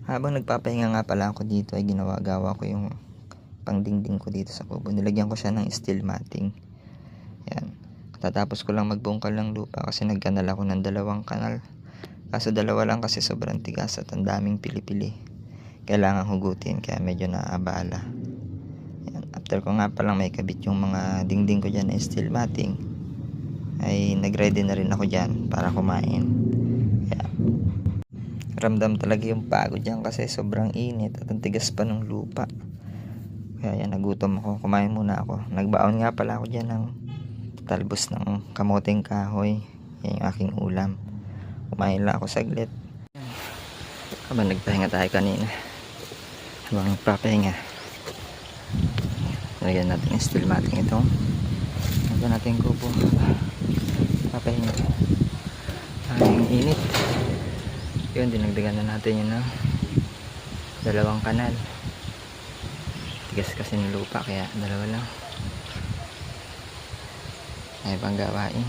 Habang nagpapahinga nga pala ako dito ay gawa ko yung pangdingding ko dito sa kubo. Nilagyan ko siya ng steel matting. Yan. Tatapos ko lang magbungkal ng lupa kasi nagkanal ako ng 2 kanal. Kaso 2 lang kasi sobrang tigas at ang daming pili-pili. Kailangan hugutin kaya medyo naaabala. Yan. After ko nga palang may kabit yung mga dingding ko dyan na steel matting, ay nagready na rin ako dyan para kumain. Kaya ramdam talaga yung pagod dyan kasi sobrang init at ang tigas pa ng lupa. Kaya yan, nagutom ako, kumain muna ako. Nagbaon nga pala ako dyan ng talbos ng kamoteng kahoy. Yan yung aking ulam. Kumain lang ako saglit habang nagpahinga tayo kanina. Habang nagpapahinga, lagyan natin yung steel matting ito. Lagyan natin yung kubo. Papahinga. Ang init. Yun, dinagdagan na natin yun ng 2 kanal. Tigas kasi ng lupa kaya 2 lang. Ay pang gawain.